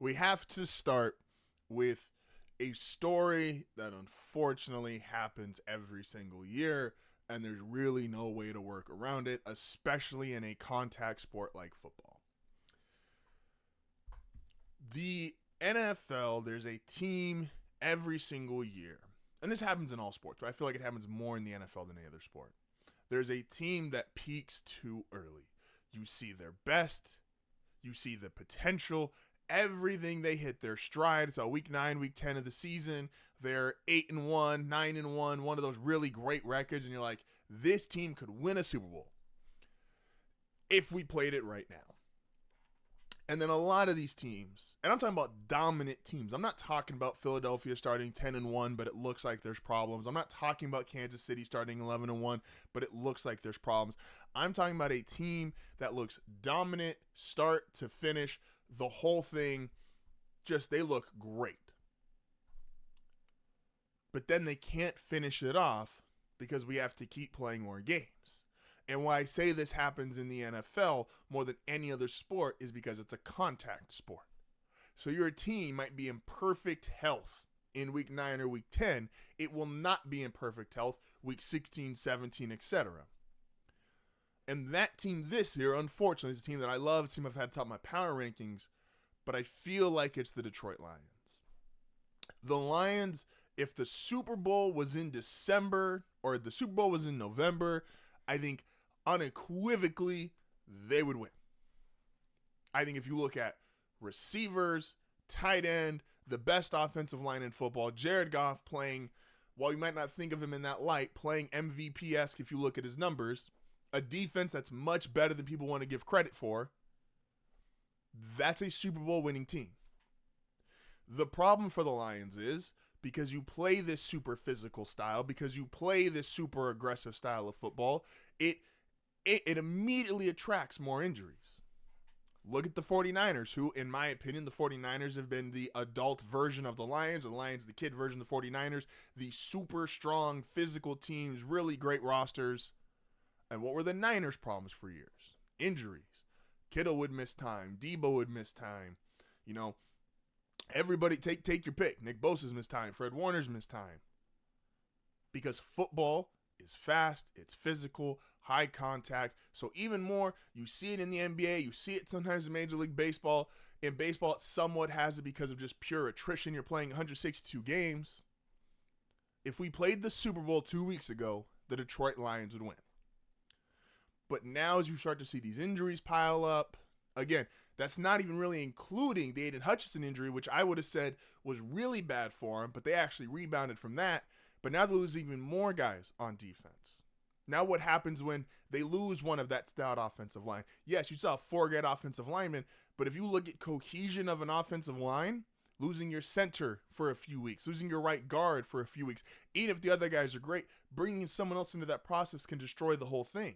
we have to start with a story that unfortunately happens every single year, and there's really no way to work around it, especially in a contact sport like football. The NFL, there's a team every single year, and this happens in all sports, but I feel like it happens more in the NFL than any other sport. There's a team that peaks too early. You see their best, you see the potential, everything they hit their stride. So week 9, week 10 of the season, they're 8-1, 9-1, one of those really great records, and you're like, this team could win a Super Bowl if we played it right now. And then a lot of these teams, and I'm talking about dominant teams. I'm not talking about Philadelphia starting 10-1, but it looks like there's problems. I'm not talking about Kansas City starting 11-1, but it looks like there's problems. I'm talking about a team that looks dominant, start to finish, the whole thing, just they look great. But then they can't finish it off because we have to keep playing more games. And why I say this happens in the NFL more than any other sport is because it's a contact sport. So your team might be in perfect health in week 9 or week 10. It will not be in perfect health week 16, 17, etc. And that team this year, unfortunately, is a team that I love. It's a team I've had top of my power rankings, but I feel like it's the Detroit Lions. The Lions, if the Super Bowl was in December or the Super Bowl was in November, I think unequivocally they would win. I think if you look at receivers, tight end, the best offensive line in football, Jared Goff playing, while you might not think of him in that light, playing MVP-esque if you look at his numbers, a defense that's much better than people want to give credit for, that's a Super Bowl winning team. The problem for the Lions is because you play this super physical style, because you play this super aggressive style of football, it immediately attracts more injuries. Look at the 49ers, who, in my opinion, the 49ers have been the adult version of the Lions the kid version of the 49ers, the super strong physical teams, really great rosters. And what were the Niners' problems for years? Injuries. Kittle would miss time. Debo would miss time. You know, everybody take your pick. Nick Bosa's missed time. Fred Warner's missed time. Because football is fast, it's physical, high contact. So even more, you see it in the NBA, you see it sometimes in Major League Baseball. In baseball, it somewhat has it because of just pure attrition. You're playing 162 games. If we played the Super Bowl 2 weeks ago, the Detroit Lions would win. But now as you start to see these injuries pile up, again, that's not even really including the Aiden Hutchinson injury, which I would have said was really bad for him, but they actually rebounded from that. But now they lose even more guys on defense. Now what happens when they lose one of that stout offensive line? Yes, you saw 4 great offensive linemen, but if you look at cohesion of an offensive line, losing your center for a few weeks, losing your right guard for a few weeks, even if the other guys are great, bringing someone else into that process can destroy the whole thing.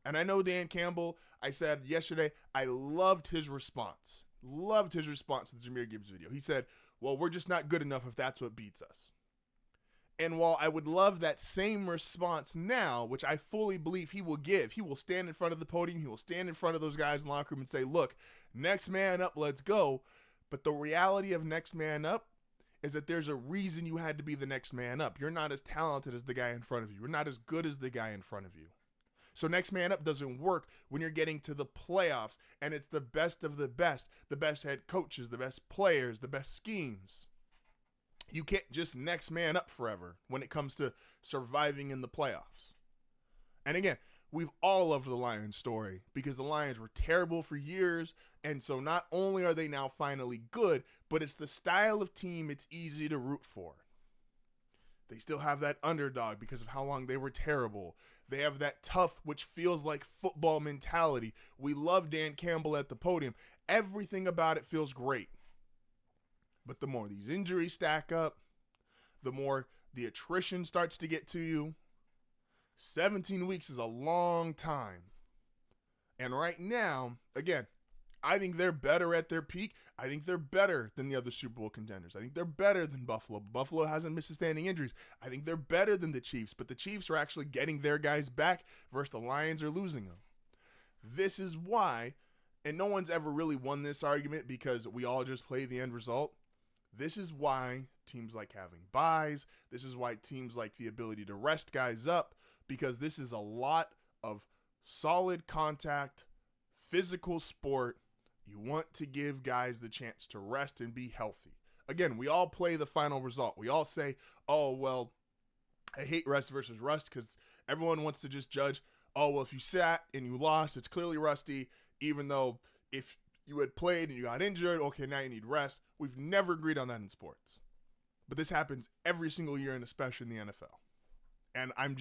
And I know Dan Campbell, I said yesterday, I loved his response. Loved his response to the Jahmyr Gibbs video. He said, well, we're just not good enough if that's what beats us. And while I would love that same response now, which I fully believe he will give, he will stand in front of the podium, he will stand in front of those guys in the locker room and say, look, next man up, let's go. But the reality of next man up is that there's a reason you had to be the next man up. You're not as talented as the guy in front of you. You're not as good as the guy in front of you. So next man up doesn't work when you're getting to the playoffs and it's the best of the best head coaches, the best players, the best schemes. You can't just next man up forever when it comes to surviving in the playoffs. And again, we've all loved the Lions story because the Lions were terrible for years. And so not only are they now finally good, but it's the style of team it's easy to root for. They still have that underdog because of how long they were terrible. They have that tough, which feels like football mentality. We love Dan Campbell at the podium. Everything about it feels great. But the more these injuries stack up, the more the attrition starts to get to you. 17 weeks is a long time. And right now, again, I think they're better at their peak. I think they're better than the other Super Bowl contenders. I think they're better than Buffalo. Buffalo hasn't missed standing injuries. I think they're better than the Chiefs, but the Chiefs are actually getting their guys back versus the Lions are losing them. This is why, and no one's ever really won this argument because we all just play the end result. This is why teams like having buys. This is why teams like the ability to rest guys up, because this is a lot of solid contact, physical sport. You want to give guys the chance to rest and be healthy. Again, we all play the final result. We all say, oh, well, I hate rest versus rust, because everyone wants to just judge, oh, well, if you sat and you lost, it's clearly rusty, even though if you had played and you got injured, okay, now you need rest. We've never agreed on that in sports. But this happens every single year, and especially in the NFL. And I'm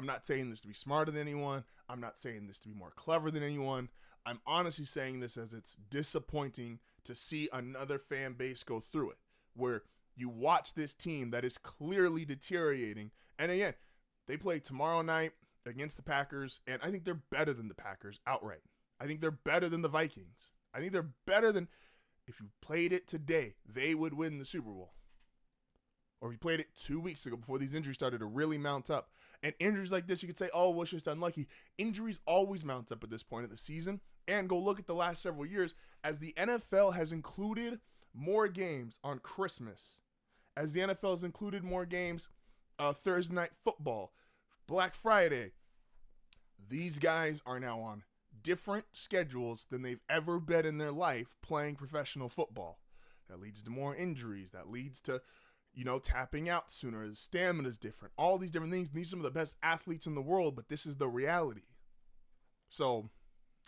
not saying this to be smarter than anyone. I'm not saying this to be more clever than anyone. I'm honestly saying this as it's disappointing to see another fan base go through it, where you watch this team that is clearly deteriorating. And again, they play tomorrow night against the Packers, and I think they're better than the Packers outright. I think they're better than the Vikings. I think they're better than, if you played it today, they would win the Super Bowl. Or if you played it 2 weeks ago before these injuries started to really mount up. And injuries like this, you could say, oh, well, it's just unlucky. Injuries always mount up at this point of the season. And go look at the last several years, as the NFL has included more games on Christmas, as the NFL has included more games Thursday night football, Black Friday. These guys are now on different schedules than they've ever been in their life playing professional football. That leads to more injuries. That leads to, tapping out sooner. The stamina is different. All these different things. These are some of the best athletes in the world, but this is the reality. So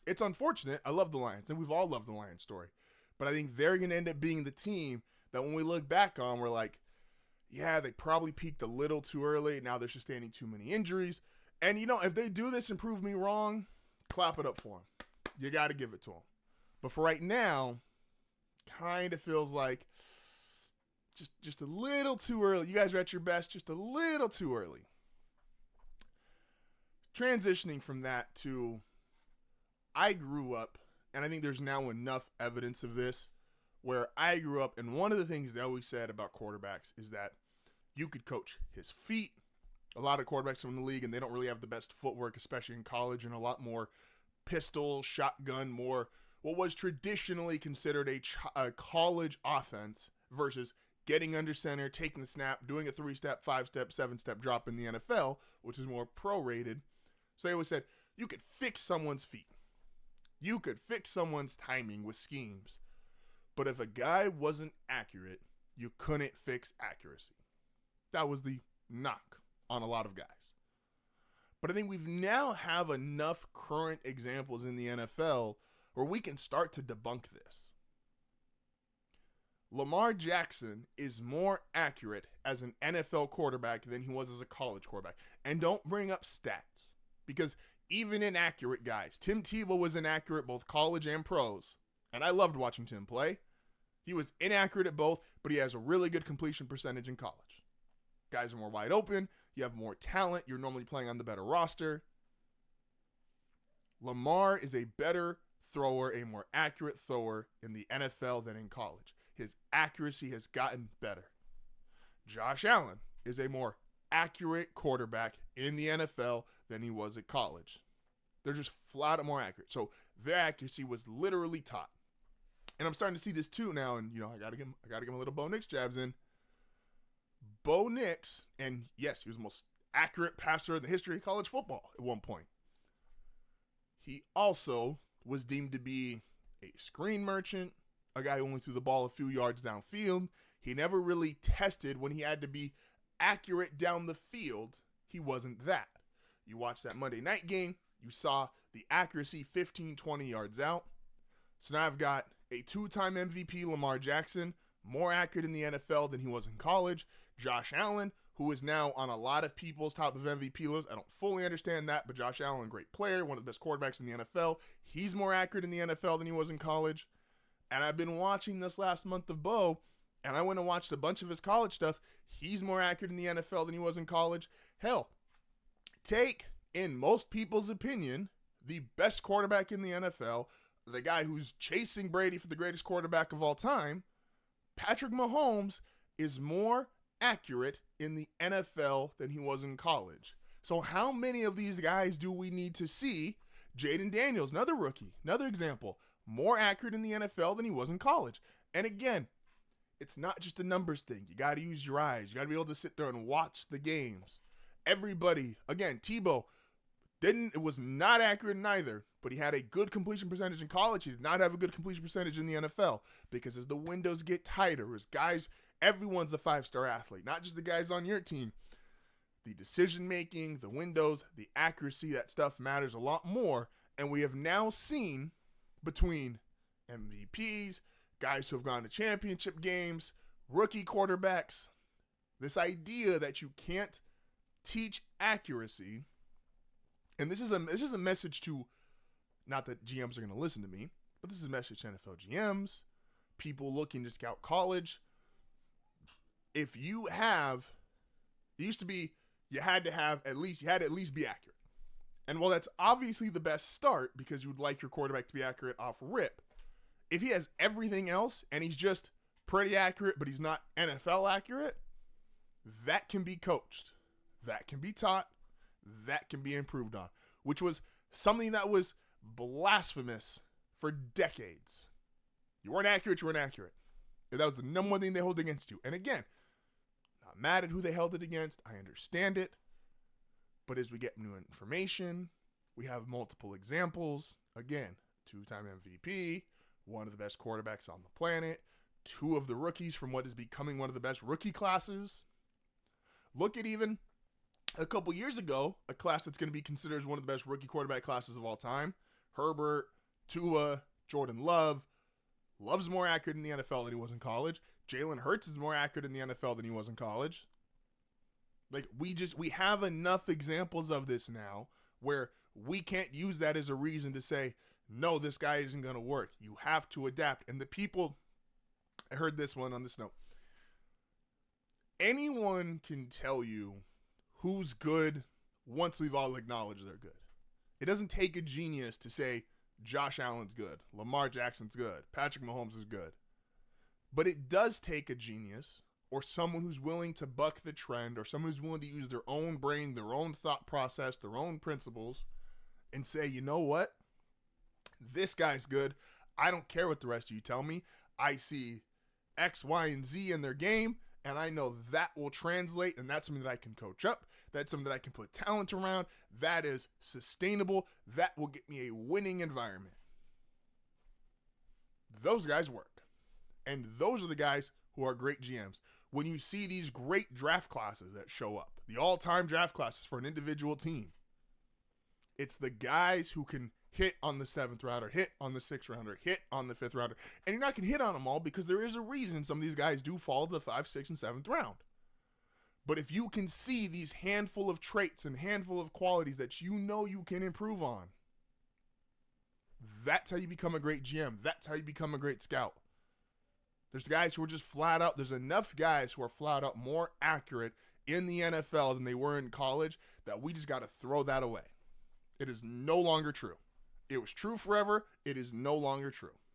it's unfortunate. I love the Lions, and we've all loved the Lions story. But I think they're going to end up being the team that when we look back on, we're like, yeah, they probably peaked a little too early. Now they're sustaining too many injuries. And, if they do this and prove me wrong, clap it up for them. You got to give it to them. But for right now, kind of feels like just a little too early. You guys are at your best, just a little too early. Transitioning from that to, I grew up, and I think there's now enough evidence of this, where I grew up, and one of the things they always said about quarterbacks is that you could coach his feet. A lot of quarterbacks in the league, and they don't really have the best footwork, especially in college, and a lot more pistol, shotgun, more what was traditionally considered a college offense versus getting under center, taking the snap, doing a 3-step, 5-step, 7-step drop in the NFL, which is more pro-rated. So they always said, you could fix someone's feet. You could fix someone's timing with schemes. But if a guy wasn't accurate, you couldn't fix accuracy. That was the knock on a lot of guys. But I think we've now have enough current examples in the NFL where we can start to debunk this. Lamar Jackson is more accurate as an NFL quarterback than he was as a college quarterback. And don't bring up stats, because even inaccurate guys, Tim Tebow was inaccurate both college and pros, and I loved watching Tim play. He was inaccurate at both, but he has a really good completion percentage in college. Guys are more wide open. You have more talent. You're normally playing on the better roster. Lamar is a better thrower, a more accurate thrower in the NFL than in college. His accuracy has gotten better. Josh Allen is a more accurate quarterback in the NFL than he was at college. They're just flat out more accurate. So their accuracy was literally taught. And I'm starting to see this too now, and I gotta give him a little Bo Nix jabs in. Bo Nix, and yes, he was the most accurate passer in the history of college football at one point. He also was deemed to be a screen merchant, a guy who only threw the ball a few yards downfield. He never really tested when he had to be accurate down the field. He wasn't that. You watched that Monday night game, you saw the accuracy 15, 20 yards out. So now I've got a 2-time MVP Lamar Jackson, more accurate in the NFL than he was in college. Josh Allen, who is now on a lot of people's top of MVP lists. I don't fully understand that, but Josh Allen, great player, one of the best quarterbacks in the NFL. He's more accurate in the NFL than he was in college. And I've been watching this last month of Bo, and I went and watched a bunch of his college stuff. He's more accurate in the NFL than he was in college. Hell, take, in most people's opinion, the best quarterback in the NFL, the guy who's chasing Brady for the greatest quarterback of all time, Patrick Mahomes, is more accurate in the NFL than he was in college. So how many of these guys do we need to see Jaden Daniels, another rookie, another example, more accurate in the NFL than he was in college. And again, it's not just a numbers thing. You got to use your eyes. You got to be able to sit there and watch the games. Everybody, again, Tebow it was not accurate in either, but he had a good completion percentage in college. He did not have a good completion percentage in the NFL because as the windows get tighter, as guys, everyone's a 5-star athlete, not just the guys on your team. The decision-making, the windows, the accuracy, that stuff matters a lot more. And we have now seen between MVPs, guys who have gone to championship games, rookie quarterbacks, this idea that you can't teach accuracy. And this is a message to, not that GMs are going to listen to me, but this is a message to NFL GMs, people looking to scout college. If you have, it used to be, you had to at least be accurate. And while that's obviously the best start because you would like your quarterback to be accurate off rip, if he has everything else and he's just pretty accurate, but he's not NFL accurate, that can be coached. That can be taught. That can be improved on, which was something that was blasphemous for decades. You weren't accurate, you weren't accurate. And that was the number one thing they held against you. And again, not mad at who they held it against. I understand it. But as we get new information, we have multiple examples. Again, 2-time MVP, one of the best quarterbacks on the planet, 2 of the rookies from what is becoming one of the best rookie classes. Look at even a couple years ago, a class that's going to be considered as one of the best rookie quarterback classes of all time. Herbert, Tua, Jordan Love. Love's more accurate in the NFL than he was in college. Jalen Hurts is more accurate in the NFL than he was in college. Like, we have enough examples of this now where we can't use that as a reason to say, no, this guy isn't going to work. You have to adapt. And the people, I heard this one on this note. Anyone can tell you who's good once we've all acknowledged they're good. It doesn't take a genius to say Josh Allen's good, Lamar Jackson's good, Patrick Mahomes is good. But it does take a genius or someone who's willing to buck the trend or someone who's willing to use their own brain, their own thought process, their own principles and say, you know what? This guy's good. I don't care what the rest of you tell me. I see X, Y, and Z in their game, and I know that will translate, and that's something that I can coach up. That's something that I can put talent around. That is sustainable. That will get me a winning environment. Those guys work. And those are the guys who are great GMs. When you see these great draft classes that show up, the all-time draft classes for an individual team, it's the guys who can hit on the 7th rounder, hit on the 6th rounder, hit on the 5th rounder. And you're not going to hit on them all because there is a reason some of these guys do fall to the 5th, 6th, and 7th round. But if you can see these handful of traits and handful of qualities that you know you can improve on, that's how you become a great GM. That's how you become a great scout. There's guys who are just flat out, there's enough guys who are flat out more accurate in the NFL than they were in college that we just got to throw that away. It is no longer true. It was true forever. It is no longer true.